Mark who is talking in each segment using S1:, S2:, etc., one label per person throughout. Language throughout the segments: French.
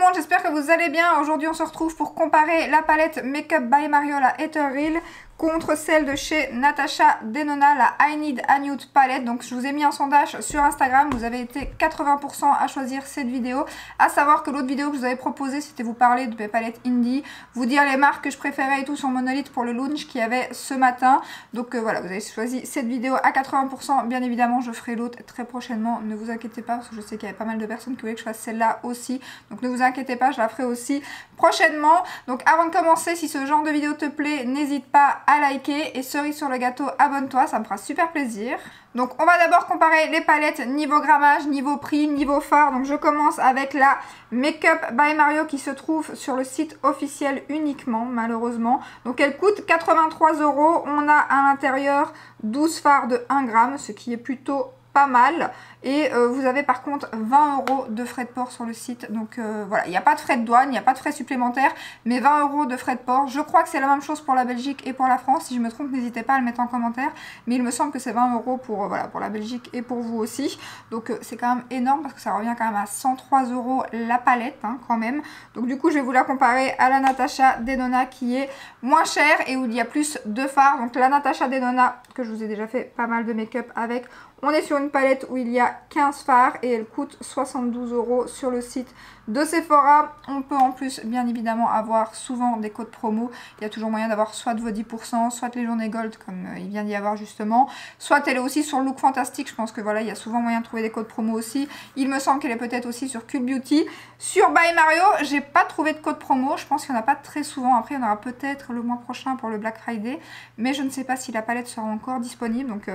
S1: monde, j'espère que vous allez bien. Aujourd'hui on se retrouve pour comparer la palette Makeup by Mario, la Ethereal, contre celle de chez Natasha Denona, la I Need a Nude palette. Donc je vous ai mis un sondage sur Instagram, vous avez été 80% à choisir cette vidéo. À savoir que l'autre vidéo que je vous avais proposée, c'était vous parler de mes palettes indie, vous dire les marques que je préférais et tout sur Monolith pour le launch qu'il y avait ce matin. Donc voilà, vous avez choisi cette vidéo à 80%. Bien évidemment, je ferai l'autre très prochainement, ne vous inquiétez pas, parce que je sais qu'il y avait pas mal de personnes qui voulaient que je fasse celle-là aussi. Donc ne vous inquiétez pas, je la ferai aussi prochainement. Donc avant de commencer, si ce genre de vidéo te plaît, n'hésite pas à liker et cerise sur le gâteau, abonne-toi, ça me fera super plaisir. Donc on va d'abord comparer les palettes niveau grammage, niveau prix, niveau fard. Donc je commence avec la Makeup by Mario qui se trouve sur le site officiel uniquement, malheureusement. Donc elle coûte 83 €. On a à l'intérieur 12 fards de 1 gramme, ce qui est plutôt pas mal. Et vous avez par contre 20 € de frais de port sur le site. Donc voilà, il n'y a pas de frais de douane, il n'y a pas de frais supplémentaires, mais 20 € de frais de port. Je crois que c'est la même chose pour la Belgique et pour la France. Si je me trompe, n'hésitez pas à le mettre en commentaire. Mais il me semble que c'est 20 € pour, voilà, pour la Belgique et pour vous aussi. Donc c'est quand même énorme parce que ça revient quand même à 103 € la palette, hein, quand même. Donc du coup, je vais vous la comparer à la Natasha Denona qui est moins chère et où il y a plus de fards. Donc la Natasha Denona, que je vous ai déjà fait pas mal de make-up avec, on est sur une palette où il y a 15 fards et elle coûte 72 € sur le site de Sephora. On peut en plus bien évidemment avoir souvent des codes promo. Il y a toujours moyen d'avoir soit de vos 10%, soit les journées gold comme il vient d'y avoir justement. Soit elle est aussi sur Look Fantastic. Je pense que voilà, il y a souvent moyen de trouver des codes promo aussi. Il me semble qu'elle est peut-être aussi sur Cult Beauty. Sur By Mario, j'ai pas trouvé de code promo. Je pense qu'il n'y en a pas très souvent. Après, il y en aura peut-être le mois prochain pour le Black Friday. Mais je ne sais pas si la palette sera encore disponible. Donc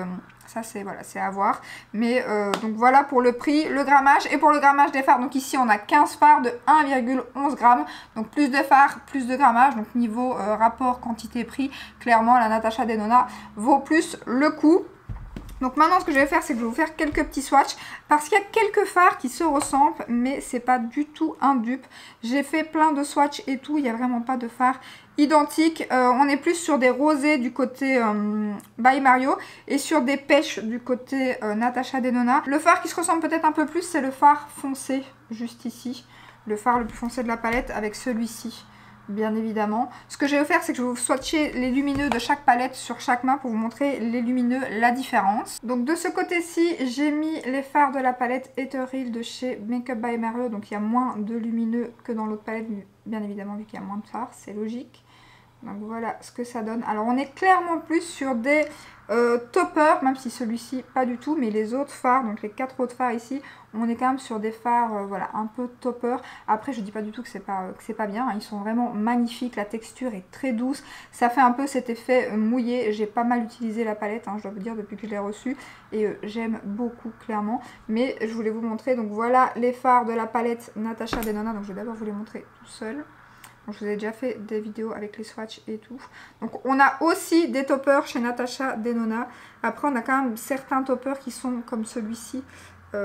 S1: ça c'est voilà, c'est à voir. Mais donc voilà pour le prix, le grammage. Et pour le grammage des fards, donc ici on a 15 fards de 1,11 g. Donc plus de fards, plus de grammage. Donc niveau rapport quantité-prix, clairement la Natasha Denona vaut plus le coup. Donc maintenant ce que je vais faire, c'est que je vais vous faire quelques petits swatchs parce qu'il y a quelques fards qui se ressemblent mais c'est pas du tout un dupe. J'ai fait plein de swatchs et tout, il n'y a vraiment pas de fards identiques. On est plus sur des rosés du côté By Mario et sur des pêches du côté Natasha Denona. Le fard qui se ressemble peut-être un peu plus, c'est le fard foncé juste ici. Le fard le plus foncé de la palette avec celui-ci. Bien évidemment. Ce que je vais faire, c'est que je vais vous swatcher les lumineux de chaque palette sur chaque main pour vous montrer les lumineux, la différence. Donc de ce côté-ci, j'ai mis les fards de la palette Ethereal de chez Makeup by Mario. Donc il y a moins de lumineux que dans l'autre palette, bien évidemment, vu qu'il y a moins de fards, c'est logique. Donc voilà ce que ça donne. Alors on est clairement plus sur des toppers, même si celui-ci pas du tout, mais les autres fards, donc les 4 autres fards ici, on est quand même sur des fards voilà, un peu topper. Après je dis pas du tout que c'est pas bien, hein. Ils sont vraiment magnifiques, la texture est très douce, ça fait un peu cet effet mouillé. J'ai pas mal utilisé la palette, hein, je dois vous dire, depuis que je l'ai reçue, et j'aime beaucoup clairement. Mais je voulais vous montrer, donc voilà les fards de la palette Natasha Denona. Donc je vais d'abord vous les montrer tout seul. Donc, je vous ai déjà fait des vidéos avec les swatchs et tout. Donc on a aussi des toppers chez Natasha Denona. Après on a quand même certains toppers qui sont comme celui-ci,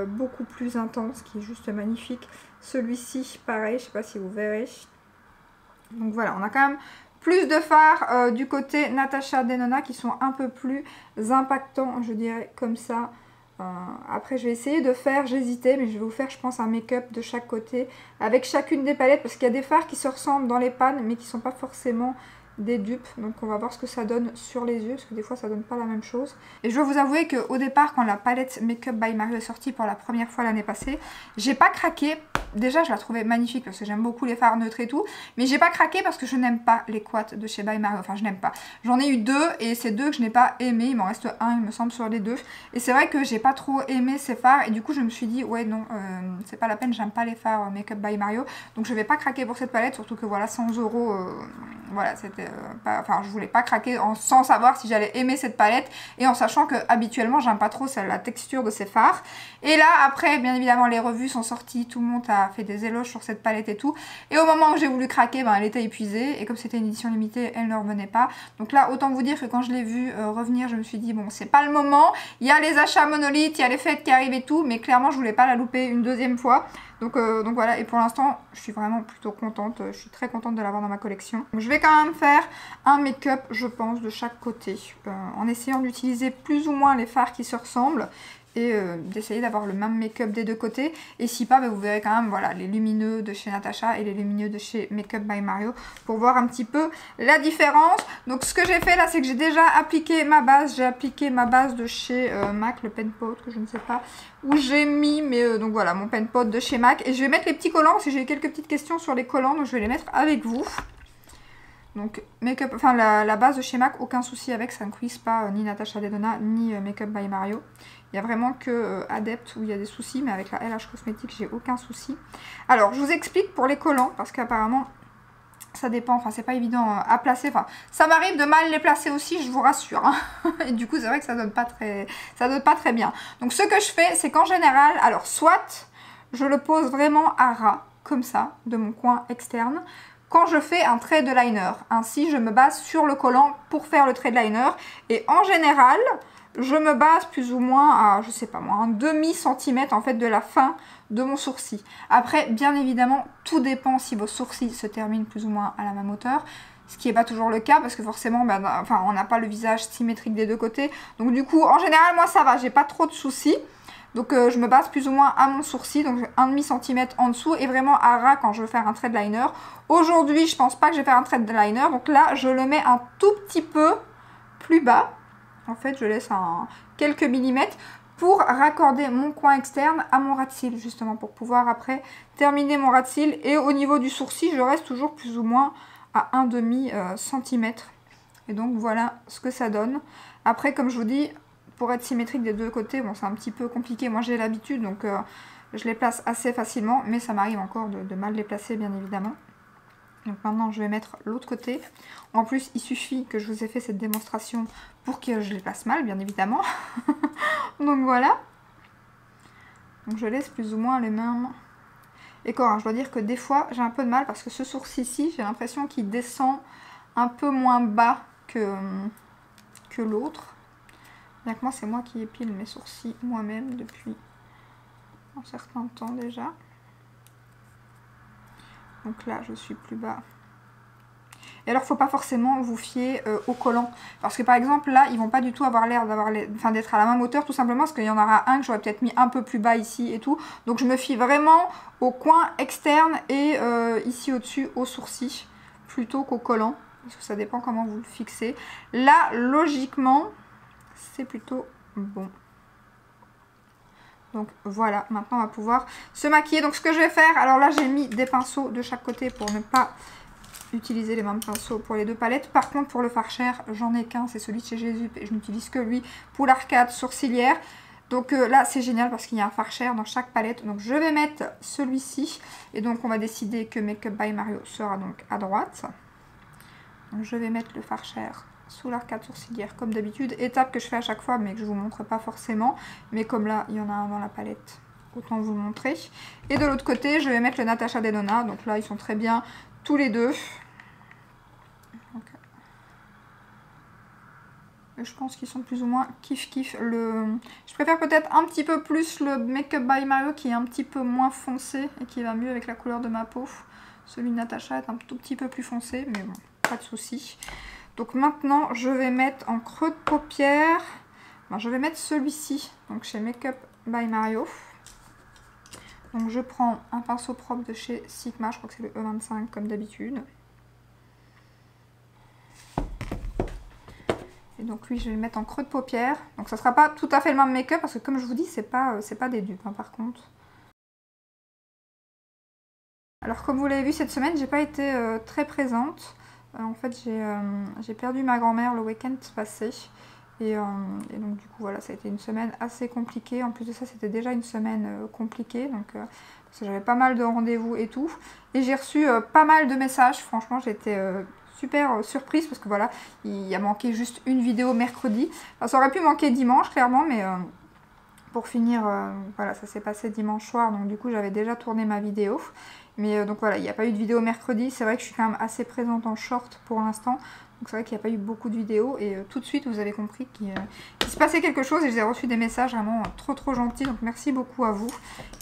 S1: beaucoup plus intense, qui est juste magnifique. Celui-ci pareil, je sais pas si vous verrez. Donc voilà, on a quand même plus de fards du côté Natasha Denona qui sont un peu plus impactants, je dirais comme ça. Après je vais essayer de faire, j'hésitais, mais je vais vous faire je pense un make-up de chaque côté avec chacune des palettes parce qu'il y a des fards qui se ressemblent dans les pannes mais qui ne sont pas forcément des dupes. Donc on va voir ce que ça donne sur les yeux parce que des fois ça donne pas la même chose. Et je dois vous avouer qu'au départ quand la palette Makeup by Mario est sortie pour la première fois l'année passée, j'ai pas craqué. Déjà je la trouvais magnifique parce que j'aime beaucoup les fards neutres et tout, mais j'ai pas craqué parce que je n'aime pas les quads de chez By Mario, enfin je n'aime pas. J'en ai eu deux et c'est deux que je n'ai pas aimé, il m'en reste un il me semble sur les deux. Et c'est vrai que j'ai pas trop aimé ces fards et du coup je me suis dit ouais non, c'est pas la peine, j'aime pas les fards Makeup by Mario. Donc je vais pas craquer pour cette palette, surtout que voilà 100 €, voilà c'était pas, enfin je voulais pas craquer sans savoir si j'allais aimer cette palette et en sachant que habituellement j'aime pas trop la texture de ces fards. Et là après bien évidemment les revues sont sorties, tout le monde a fait des éloges sur cette palette et tout, et au moment où j'ai voulu craquer, ben, elle était épuisée et comme c'était une édition limitée elle ne revenait pas. Donc là autant vous dire que quand je l'ai vue revenir, je me suis dit bon c'est pas le moment, il y a les achats Monolith, il y a les fêtes qui arrivent et tout, mais clairement je voulais pas la louper une deuxième fois. Donc voilà, et pour l'instant je suis vraiment plutôt contente, je suis très contente de l'avoir dans ma collection. Donc, je vais quand même faire un make-up je pense de chaque côté, en essayant d'utiliser plus ou moins les fards qui se ressemblent. et d'essayer d'avoir le même make-up des deux côtés. Et si pas, vous verrez quand même voilà, les lumineux de chez Natasha et les lumineux de chez Makeup by Mario pour voir un petit peu la différence. Donc ce que j'ai fait là, c'est que j'ai déjà appliqué ma base. J'ai appliqué ma base de chez MAC, le pen pot, que je ne sais pas où j'ai mis, mais donc voilà, mon pen pot de chez MAC. Et je vais mettre les petits collants parce que j'ai eu quelques petites questions sur les collants, donc je vais les mettre avec vous. Donc, la base de chez MAC, aucun souci avec, ça ne cuise pas ni Natasha Denona ni Makeup by Mario. Il n'y a vraiment que Adept où il y a des soucis, mais avec la LH Cosmetics, j'ai aucun souci. Alors, je vous explique pour les collants, parce qu'apparemment, ça dépend, enfin, c'est pas évident à placer. Enfin, ça m'arrive de mal les placer aussi, je vous rassure. Hein. Et du coup, c'est vrai que ça donne pas très bien. Donc, ce que je fais, c'est qu'en général, alors, soit je le pose vraiment à ras, comme ça, de mon coin externe, quand je fais un trait de liner. Ainsi, je me base sur le collant pour faire le trait de liner. Et en général, je me base plus ou moins à, je sais pas moi, un demi-centimètre en fait de la fin de mon sourcil. Après, bien évidemment, tout dépend si vos sourcils se terminent plus ou moins à la même hauteur. Ce qui n'est pas toujours le cas parce que forcément, on n'a pas le visage symétrique des deux côtés. Donc du coup, en général, moi ça va, j'ai pas trop de soucis. Donc je me base plus ou moins à mon sourcil, donc 1,5 cm en dessous et vraiment à ras quand je veux faire un trait de liner. Aujourd'hui, je pense pas que je vais faire un trait de liner, donc là, je le mets un tout petit peu plus bas. En fait, je laisse quelques millimètres pour raccorder mon coin externe à mon ras de cils, justement, pour pouvoir après terminer mon ras de cils. Et au niveau du sourcil, je reste toujours plus ou moins à 1,5 cm. Et donc, voilà ce que ça donne. Après, comme je vous dis, pour être symétrique des deux côtés, bon, c'est un petit peu compliqué. Moi, j'ai l'habitude, donc je les place assez facilement. Mais ça m'arrive encore de mal les placer, bien évidemment. Donc maintenant, je vais mettre l'autre côté. En plus, il suffit que je vous ai fait cette démonstration pour que je les place mal, bien évidemment. Donc voilà. Donc je laisse plus ou moins les mêmes écorts. Hein. Je dois dire que des fois, j'ai un peu de mal parce que ce sourcil-ci, j'ai l'impression qu'il descend un peu moins bas que l'autre. Bien que moi, c'est moi qui épile mes sourcils moi-même depuis un certain temps déjà. Donc là, je suis plus bas. Et alors, il ne faut pas forcément vous fier aux collants. Parce que par exemple, là, ils vont pas du tout avoir l'air d'être à la même hauteur, tout simplement parce qu'il y en aura un que j'aurais peut-être mis un peu plus bas ici et tout. Donc je me fie vraiment au coin externe et ici au-dessus, au sourcil, plutôt qu'au collant. Parce que ça dépend comment vous le fixez. Là, logiquement, c'est plutôt bon. Donc voilà, maintenant on va pouvoir se maquiller. Donc ce que je vais faire, alors là j'ai mis des pinceaux de chaque côté pour ne pas utiliser les mêmes pinceaux pour les deux palettes. Par contre pour le Farcher, j'en ai qu'un, c'est celui de chez Jésus et je n'utilise que lui pour l'arcade sourcilière. Donc là c'est génial parce qu'il y a un Farcher dans chaque palette. Donc je vais mettre celui-ci et donc on va décider que Makeup by Mario sera donc à droite. Donc je vais mettre le Farcher sous l'arcade sourcilière comme d'habitude, étape que je fais à chaque fois mais que je vous montre pas forcément, mais comme là il y en a un dans la palette, autant vous le montrer. Et de l'autre côté je vais mettre le Natasha Denona, donc là ils sont très bien tous les deux. Donc, je pense qu'ils sont plus ou moins kiff kiff. Je préfère peut-être un petit peu plus le Makeup by Mario qui est un petit peu moins foncé et qui va mieux avec la couleur de ma peau. Celui de Natasha est un tout petit peu plus foncé, mais bon, pas de souci. Donc maintenant, je vais mettre en creux de paupière, je vais mettre celui-ci, donc chez Makeup by Mario. Donc je prends un pinceau propre de chez Sigma, je crois que c'est le E25 comme d'habitude. Et donc lui, je vais le mettre en creux de paupière. Donc ça ne sera pas tout à fait le même make-up, parce que comme je vous dis, c'est pas des dupes hein, par contre. Alors comme vous l'avez vu cette semaine, j'ai pas été très présente. En fait, j'ai perdu ma grand-mère le week-end passé. Et donc du coup, voilà, ça a été une semaine assez compliquée. En plus de ça, c'était déjà une semaine compliquée. Donc, parce que j'avais pas mal de rendez-vous et tout. Et j'ai reçu pas mal de messages. Franchement, j'étais super surprise parce que voilà, il a manqué juste une vidéo mercredi. Enfin, ça aurait pu manquer dimanche, clairement, mais... pour finir, voilà, ça s'est passé dimanche soir, donc du coup j'avais déjà tourné ma vidéo. Mais donc voilà, il n'y a pas eu de vidéo mercredi. C'est vrai que je suis quand même assez présente en short pour l'instant. Donc c'est vrai qu'il n'y a pas eu beaucoup de vidéos. Et tout de suite, vous avez compris qu'il se passait quelque chose. Et j'ai reçu des messages vraiment trop gentils. Donc merci beaucoup à vous.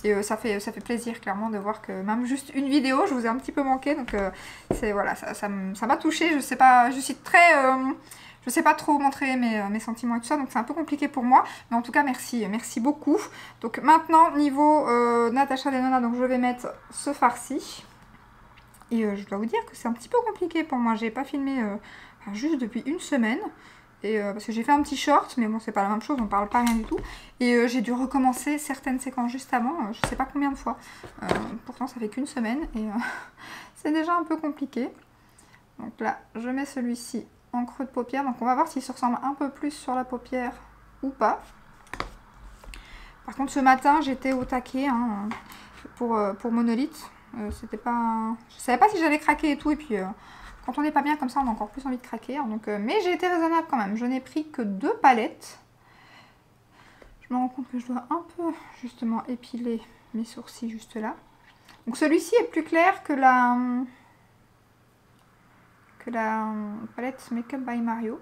S1: Et ça fait plaisir clairement de voir que même juste une vidéo, je vous ai un petit peu manqué. Donc voilà, ça m'a touchée. Je sais pas, je suis très... Je sais pas trop montrer mes sentiments et tout ça, donc c'est un peu compliqué pour moi. Mais en tout cas, merci, merci beaucoup. Donc maintenant, niveau Natasha Denona, donc je vais mettre ce farci. Et je dois vous dire que c'est un petit peu compliqué pour moi. J'ai pas filmé juste depuis une semaine. Et, parce que j'ai fait un petit short, mais bon, c'est pas la même chose, on parle pas rien du tout. Et j'ai dû recommencer certaines séquences juste avant, je sais pas combien de fois. Pourtant, ça fait qu'une semaine et c'est déjà un peu compliqué. Donc là, je mets celui-ci en creux de paupière. Donc on va voir s'il se ressemble un peu plus sur la paupière ou pas. Par contre, ce matin, j'étais au taquet hein, pour Monolith. C'était pas... Je savais pas si j'allais craquer et tout, et puis... Quand on n'est pas bien comme ça, on a encore plus envie de craquer. Hein, donc, mais j'ai été raisonnable quand même. Je n'ai pris que 2 palettes. Je me rends compte que je dois un peu justement épiler mes sourcils juste là. Donc celui-ci est plus clair que la palette Make Up by Mario.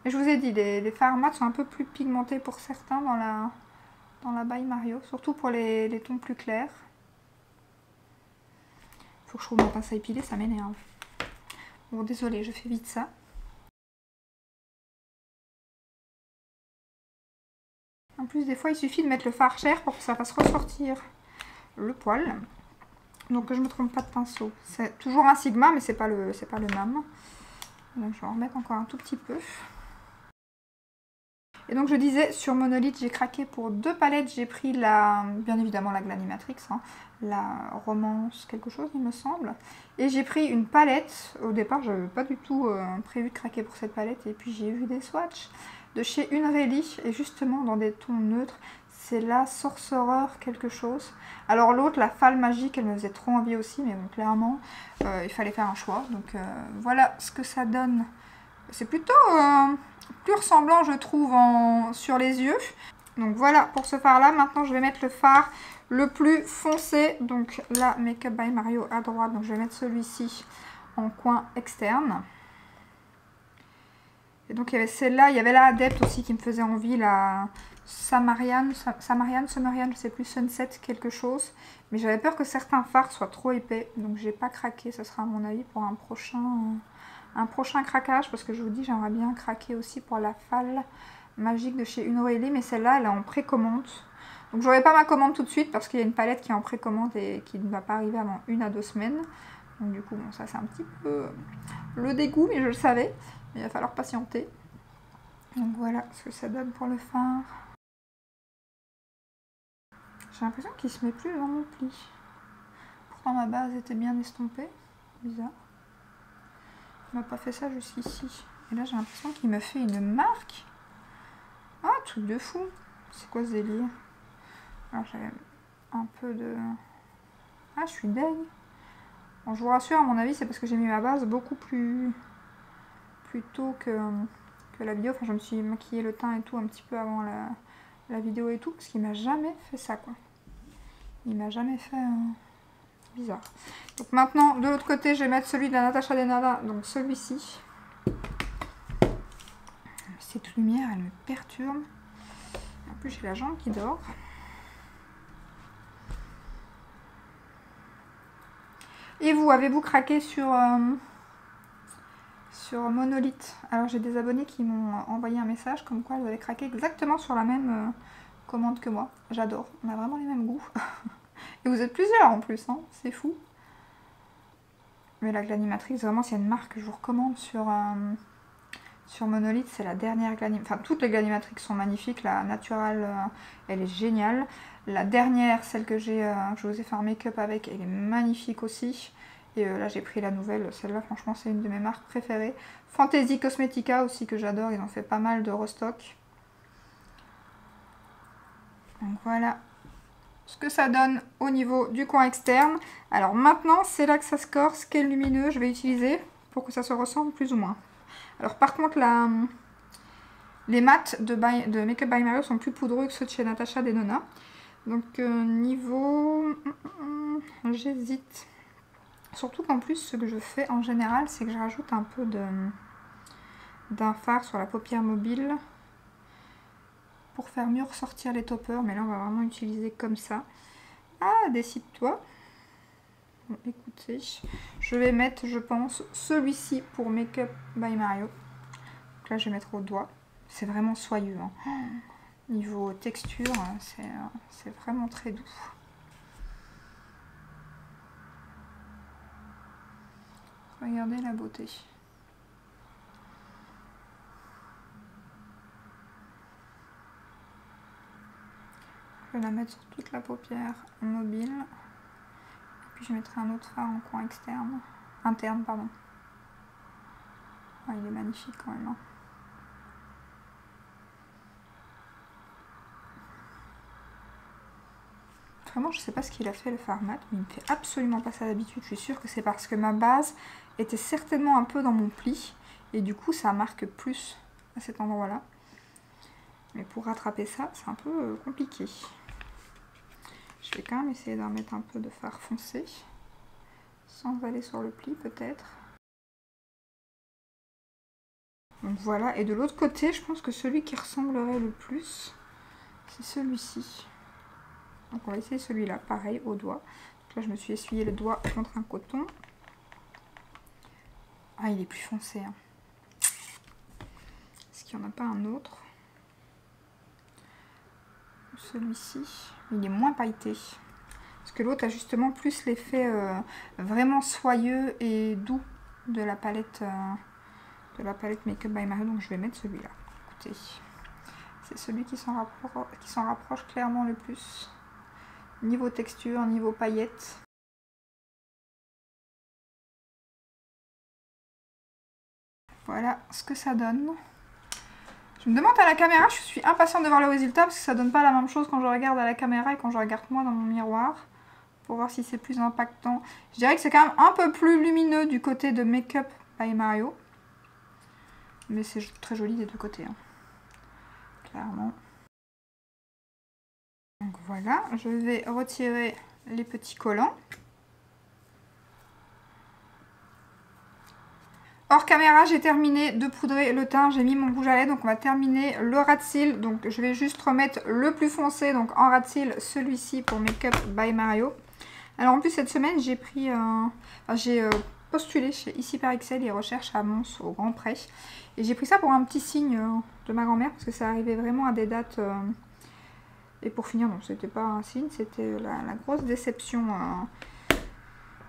S1: Mais je vous ai dit, les fards mat sont un peu plus pigmentés pour certains dans la by Mario. Surtout pour les tons plus clairs. Faut que je trouve ma pince à épiler, ça m'énerve. Bon, désolée, je fais vite ça. En plus, des fois, il suffit de mettre le fard cher pour que ça fasse ressortir le poil. Donc, je me trompe pas de pinceau. C'est toujours un Sigma, mais c'est pas le même. Donc, je vais en remettre encore un tout petit peu. Et donc, je disais, sur Monolith, j'ai craqué pour 2 palettes. J'ai pris bien évidemment la Glanimatrix, hein, la Romance quelque chose, il me semble. Et j'ai pris une palette. Au départ, je n'avais pas du tout prévu de craquer pour cette palette. Et puis, j'ai vu des swatchs de chez Unreally. Et justement, dans des tons neutres, c'est la Sorcerer quelque chose. Alors, l'autre, la Falle Magique, elle me faisait trop envie aussi. Mais bon, clairement, il fallait faire un choix. Donc, voilà ce que ça donne. C'est plutôt... plus ressemblant je trouve sur les yeux. Donc voilà pour ce fard là. Maintenant je vais mettre le fard le plus foncé. Donc la Make Up by Mario à droite. Donc je vais mettre celui-ci en coin externe. Et donc il y avait celle-là. Il y avait la Adepte aussi qui me faisait envie. La Samarian, je sais plus, Sunset quelque chose. Mais j'avais peur que certains fards soient trop épais. Donc j'ai pas craqué. Ce sera à mon avis pour un prochain craquage, parce que je vous dis, j'aimerais bien craquer aussi pour la Falle Magique de chez Unreally, mais celle-là, elle est en précommande. Donc, j'aurai pas ma commande tout de suite, parce qu'il y a une palette qui est en précommande et qui ne va pas arriver avant 1 à 2 semaines. Donc, du coup, bon, ça, c'est un petit peu le dégoût, mais je le savais. Mais il va falloir patienter. Donc, voilà ce que ça donne pour le fard. J'ai l'impression qu'il se met plus dans mon pli. Pourtant, ma base était bien estompée. Bizarre. Il m'a pas fait ça jusqu'ici. Et là, j'ai l'impression qu'il me fait une marque. Ah, truc de fou. C'est quoi ce délire? Alors, j'avais un peu de... Ah, je suis deg. Bon, je vous rassure, à mon avis, c'est parce que j'ai mis ma base beaucoup plus tôt que la vidéo. Enfin, je me suis maquillé le teint et tout un petit peu avant la vidéo et tout. Parce qu'il m'a jamais fait ça, quoi. Il m'a jamais fait... Bizarre. Donc maintenant, de l'autre côté, je vais mettre celui de la Natasha Denona, donc celui-ci. Cette lumière, elle me perturbe. En plus, j'ai la jambe qui dort. Et vous, avez-vous craqué sur Monolith? Alors, j'ai des abonnés qui m'ont envoyé un message comme quoi ils avaient craqué exactement sur la même commande que moi. J'adore. On a vraiment les mêmes goûts. Et vous êtes plusieurs en plus, hein, c'est fou. Mais la Glanimatrix, vraiment, s'il y a une marque que je vous recommande sur Monolith, c'est la dernière Glanimatrix. Enfin, toutes les Glanimatrix sont magnifiques. La Natural, elle est géniale. La dernière, celle que je vous ai fait un make-up avec, elle est magnifique aussi. Et là, j'ai pris la nouvelle. Celle-là, franchement, c'est une de mes marques préférées. Fantasy Cosmetica aussi, que j'adore. Ils ont fait pas mal de restock. Donc voilà ce que ça donne au niveau du coin externe. Alors maintenant, c'est là que ça se corse. Quel lumineux je vais utiliser pour que ça se ressemble plus ou moins. Alors par contre, les mats de Make Up by Mario sont plus poudreux que ceux de chez Natasha Denona. Donc niveau... j'hésite. Surtout qu'en plus, ce que je fais en général, c'est que je rajoute un peu d'un fard sur la paupière mobile pour faire mieux ressortir les toppers, mais là on va vraiment utiliser comme ça. Ah, décide-toi. Bon, écoutez, je vais mettre, je pense, celui-ci pour Make Up by Mario. Donc là, je vais mettre au doigt. C'est vraiment soyeux. Hein. Niveau texture, c'est vraiment très doux. Regardez la beauté. Je vais la mettre sur toute la paupière mobile. Et puis je mettrai un autre fard en coin externe. Interne, pardon. Ah, il est magnifique quand même. Hein. Vraiment, je sais pas ce qu'il a fait le fard mat, mais il me fait absolument pas ça d'habitude. Je suis sûre que c'est parce que ma base était certainement un peu dans mon pli. Et du coup, ça marque plus à cet endroit-là. Mais pour rattraper ça, c'est un peu compliqué. Je vais quand même essayer d'en mettre un peu de fard foncé. Sans aller sur le pli peut-être. Donc voilà, et de l'autre côté, je pense que celui qui ressemblerait le plus, c'est celui-ci. Donc on va essayer celui-là, pareil, au doigt. Donc là, je me suis essuyé le doigt contre un coton. Ah, il est plus foncé. Hein. Est-ce qu'il n'y en a pas un autre? Celui-ci, il est moins pailleté. Parce que l'autre a justement plus l'effet vraiment soyeux et doux de la palette Makeup by Mario. Donc je vais mettre celui-là. Écoutez, c'est celui qui s'en rapproche clairement le plus. Niveau texture, niveau paillettes. Voilà ce que ça donne. Je me demande à la caméra, je suis impatiente de voir le résultat parce que ça donne pas la même chose quand je regarde à la caméra et quand je regarde moi dans mon miroir. Pour voir si c'est plus impactant. Je dirais que c'est quand même un peu plus lumineux du côté de Makeup by Mario. Mais c'est très joli des deux côtés. Hein. Clairement. Donc voilà, je vais retirer les petits collants. Hors caméra, j'ai terminé de poudrer le teint, j'ai mis mon rouge à lèvres, donc on va terminer le ras de cils. Donc je vais juste remettre le plus foncé, donc en ras de cils, celui-ci pour Makeup by Mario. Alors en plus cette semaine, j'ai pris j'ai postulé chez Ici par Excel et recherche à Mons au Grand Pré. Et j'ai pris ça pour un petit signe de ma grand-mère parce que ça arrivait vraiment à des dates... Et pour finir, non, c'était pas un signe, c'était la grosse déception.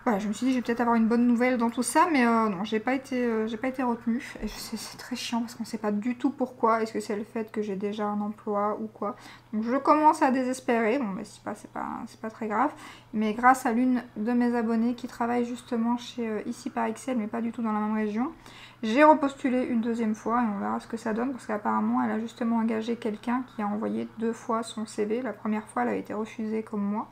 S1: Voilà, je me suis dit, je vais peut-être avoir une bonne nouvelle dans tout ça, mais non, j'ai pas été retenue. Et je sais, c'est très chiant parce qu'on sait pas du tout pourquoi. Est-ce que c'est le fait que j'ai déjà un emploi ou quoi? Donc je commence à désespérer. Bon, mais c'est pas très grave. Mais grâce à l'une de mes abonnées qui travaille justement chez Ici par Excel, mais pas du tout dans la même région, j'ai repostulé une deuxième fois et on verra ce que ça donne parce qu'apparemment elle a justement engagé quelqu'un qui a envoyé 2 fois son CV. La première fois elle a été refusée comme moi.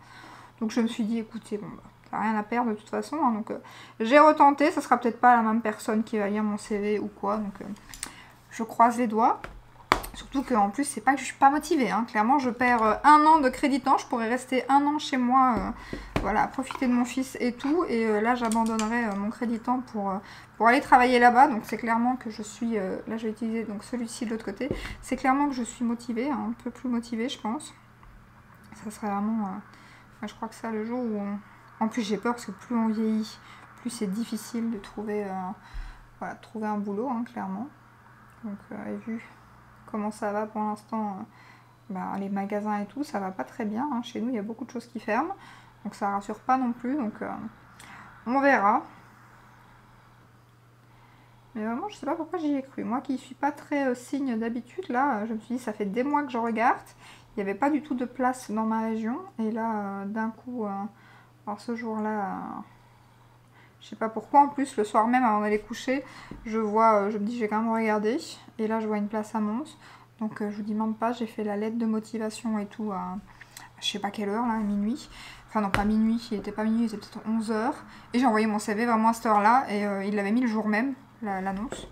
S1: Donc je me suis dit écoutez, bon bah, ça n'a rien à perdre de toute façon. Hein, donc j'ai retenté, ça sera peut-être pas la même personne qui va lire mon CV ou quoi. Donc je croise les doigts. Surtout qu'en plus, c'est pas que je suis pas motivée. Hein. Clairement, je perds 1 an de crédit temps. Je pourrais rester 1 an chez moi, voilà, profiter de mon fils et tout. Et là, j'abandonnerai mon crédit temps pour aller travailler là-bas. Donc, c'est clairement que je suis... là, je vais utiliser donc celui-ci de l'autre côté. C'est clairement que je suis motivée, hein, un peu plus motivée, je pense. Ça serait vraiment... je crois que ça, le jour où... En plus, j'ai peur parce que plus on vieillit, plus c'est difficile de trouver, voilà, trouver un boulot, hein, clairement. Donc, et vu... comment ça va pour l'instant, les magasins et tout, ça va pas très bien. Hein. Chez nous, il y a beaucoup de choses qui ferment. Donc ça rassure pas non plus. Donc on verra. Mais vraiment, je sais pas pourquoi j'y ai cru. Moi qui suis pas très signe d'habitude, là, je me suis dit, ça fait des mois que je regarde. Il n'y avait pas du tout de place dans ma région. Et là, d'un coup, alors ce jour-là... je sais pas pourquoi, en plus, le soir même, avant d'aller coucher, je me dis, je vais quand même regarder. Et là, je vois une place à Mons. Donc, je vous dis même pas, j'ai fait la lettre de motivation et tout à je sais pas quelle heure, là, à minuit. Enfin, non, pas minuit, il était pas minuit, il était peut-être 11 h. Et j'ai envoyé mon CV vraiment à cette heure-là. Et il l'avait mis le jour même, l'annonce.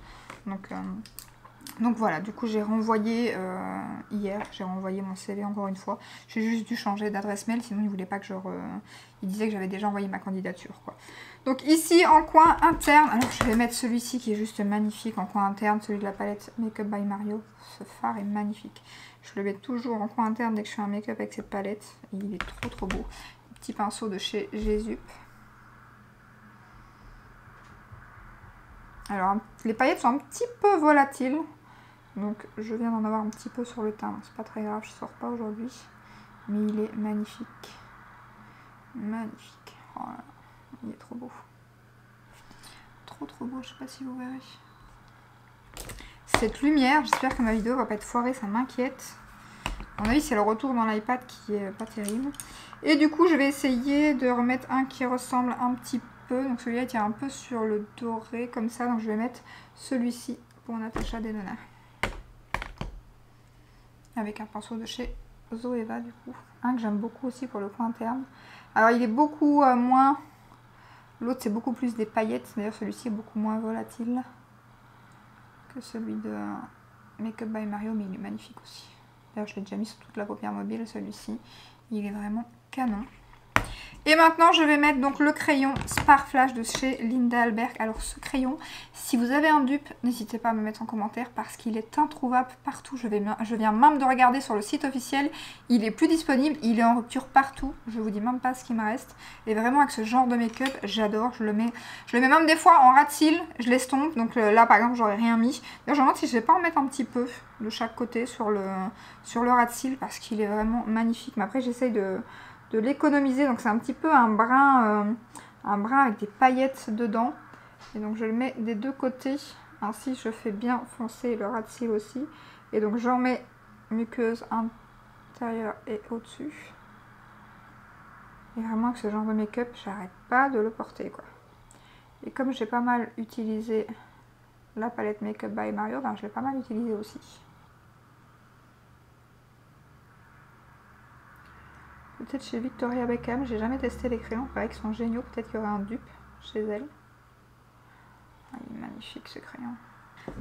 S1: Donc voilà, du coup j'ai renvoyé hier, j'ai renvoyé mon CV encore une fois. J'ai juste dû changer d'adresse mail, sinon il voulait pas que il disait que j'avais déjà envoyé ma candidature, quoi. Donc ici en coin interne, alors je vais mettre celui-ci qui est juste magnifique en coin interne, celui de la palette Makeup by Mario. Ce fard est magnifique. Je le mets toujours en coin interne dès que je fais un make-up avec cette palette. Et il est trop beau. Petit pinceau de chez Jésus. Alors les paillettes sont un petit peu volatiles. Donc je viens d'en avoir un petit peu sur le teint, c'est pas très grave, je sors pas aujourd'hui. Mais il est magnifique. Magnifique. Oh là là, il est trop beau. Trop beau, je sais pas si vous verrez. Cette lumière, j'espère que ma vidéo va pas être foirée, ça m'inquiète. À mon avis, c'est le retour dans l'iPad qui est pas terrible. Et du coup, je vais essayer de remettre un qui ressemble un petit peu. Donc celui-là, il tient un peu sur le doré, comme ça. Donc je vais mettre celui-ci pour Natasha Denona. Avec un pinceau de chez Zoeva, du coup. Un que j'aime beaucoup aussi pour le coin interne. Alors, il est beaucoup moins... L'autre, c'est beaucoup plus des paillettes. D'ailleurs, celui-ci est beaucoup moins volatile que celui de Make Up by Mario, mais il est magnifique aussi. D'ailleurs, je l'ai déjà mis sur toute la paupière mobile, celui-ci. Il est vraiment canon. Et maintenant, je vais mettre donc le crayon Spar Flash de chez Linda Alberg. Alors, ce crayon, si vous avez un dupe, n'hésitez pas à me mettre en commentaire parce qu'il est introuvable partout. Je viens même de regarder sur le site officiel. Il est plus disponible, il est en rupture partout. Je vous dis même pas ce qui me reste. Et vraiment, avec ce genre de make-up, j'adore. Je le mets même des fois en ras de cils. Je l'estompe. Donc là, par exemple, j'aurais rien mis. D'ailleurs, je me demande si je vais pas en mettre un petit peu de chaque côté sur le ras de cils parce qu'il est vraiment magnifique. Mais après, j'essaye de l'économiser, donc c'est un petit peu un brun avec des paillettes dedans, et donc je le mets des deux côtés, ainsi je fais bien foncer le ras de cils aussi, et donc j'en mets muqueuse intérieure et au-dessus, et vraiment avec ce genre de make-up j'arrête pas de le porter quoi. Et comme j'ai pas mal utilisé la palette Make Up by Mario, ben je l'ai pas mal utilisé aussi. Peut-être chez Victoria Beckham, j'ai jamais testé les crayons, il paraît qu'ils sont géniaux, peut-être qu'il y aura un dupe chez elle. Ah, il est magnifique ce crayon.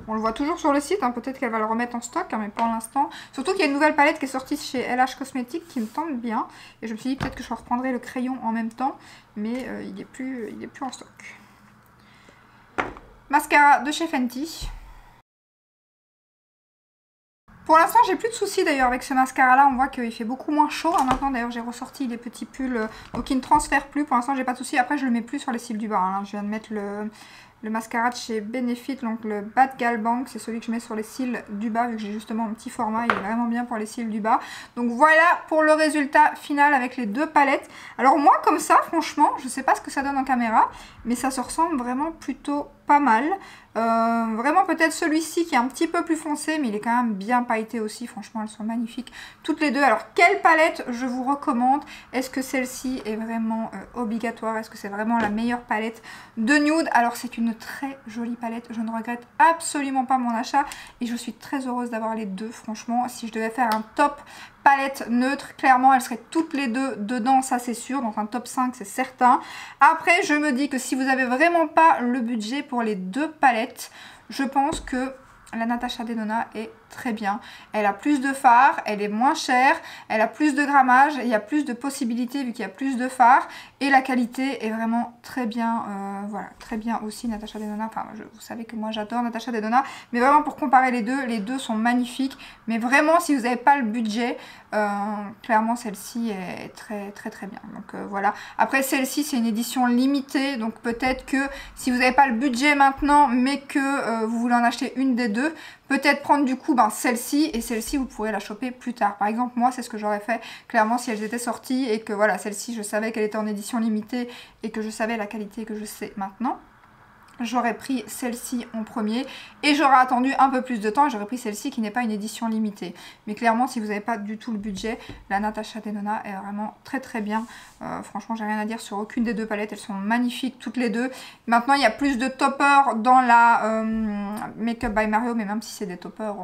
S1: On le voit toujours sur le site, hein, peut-être qu'elle va le remettre en stock, hein, mais pour l'instant. Surtout qu'il y a une nouvelle palette qui est sortie chez LH Cosmetics qui me tente bien. Et je me suis dit peut-être que je reprendrai le crayon en même temps, mais il est plus en stock. Mascara de chez Fenty. Pour l'instant, j'ai plus de soucis d'ailleurs avec ce mascara là, on voit qu'il fait beaucoup moins chaud. Hein, maintenant d'ailleurs, j'ai ressorti les petits pulls, donc il ne transfère plus. Pour l'instant, j'ai pas de soucis. Après, je le mets plus sur les cils du bas. Hein. Je viens de mettre le mascara de chez Benefit, donc le Bad Gal Bank, c'est celui que je mets sur les cils du bas, vu que j'ai justement un petit format, il est vraiment bien pour les cils du bas. Donc voilà pour le résultat final avec les deux palettes. Alors moi, comme ça, franchement, je sais pas ce que ça donne en caméra, mais ça se ressemble vraiment plutôt pas mal. Vraiment peut-être celui-ci qui est un petit peu plus foncé, mais il est quand même bien pailleté aussi. Franchement, elles sont magnifiques toutes les deux. Alors, quelle palette je vous recommande? Est-ce que celle-ci est vraiment obligatoire? Est-ce que c'est vraiment la meilleure palette de nude? Alors, c'est une très jolie palette. Je ne regrette absolument pas mon achat et je suis très heureuse d'avoir les deux. Franchement, si je devais faire un top palette neutre, clairement elles seraient toutes les deux dedans, ça c'est sûr, donc un top 5 c'est certain. Après je me dis que si vous avez vraiment pas le budget pour les deux palettes, je pense que la Natasha Denona est très bien. Elle a plus de fard, elle est moins chère, elle a plus de grammage, il y a plus de possibilités vu qu'il y a plus de fard et la qualité est vraiment très bien. Voilà, très bien aussi Natasha Denona. Enfin, vous savez que moi j'adore Natasha Denona, mais vraiment pour comparer les deux sont magnifiques. Mais vraiment, si vous n'avez pas le budget, clairement celle-ci est très bien. Donc voilà. Après celle-ci c'est une édition limitée, donc peut-être que si vous n'avez pas le budget maintenant, mais que vous voulez en acheter une des deux, peut-être prendre du coup celle-ci, et celle-ci vous pourrez la choper plus tard. Par exemple moi c'est ce que j'aurais fait clairement si elles étaient sorties et que voilà, celle-ci je savais qu'elle était en édition limitée et que je savais la qualité que je sais maintenant. J'aurais pris celle-ci en premier et j'aurais attendu un peu plus de temps et j'aurais pris celle-ci qui n'est pas une édition limitée. Mais clairement, si vous n'avez pas du tout le budget, la Natasha Denona est vraiment très bien. Franchement, j'ai rien à dire sur aucune des deux palettes. Elles sont magnifiques toutes les deux. Maintenant, il y a plus de toppers dans la Make Up by Mario, mais même si c'est des toppers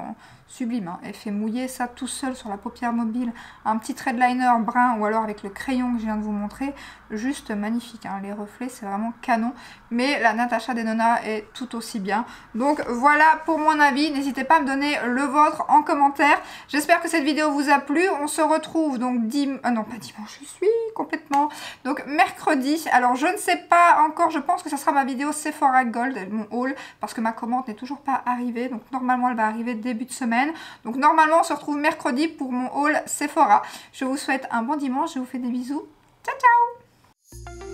S1: sublimes. Hein. Elle fait mouiller ça tout seul sur la paupière mobile. Un petit threadliner brun ou alors avec le crayon que je viens de vous montrer. Juste magnifique. Hein. Les reflets, c'est vraiment canon. Mais la Natasha Denona est tout aussi bien. Donc voilà pour mon avis. N'hésitez pas à me donner le vôtre en commentaire. J'espère que cette vidéo vous a plu. On se retrouve donc non pas dimanche, je suis complètement. Donc mercredi. Alors je ne sais pas encore. Je pense que ça sera ma vidéo Sephora Gold, mon haul, parce que ma commande n'est toujours pas arrivée. Donc normalement elle va arriver début de semaine. Donc normalement on se retrouve mercredi pour mon haul Sephora. Je vous souhaite un bon dimanche. Je vous fais des bisous. Ciao ciao.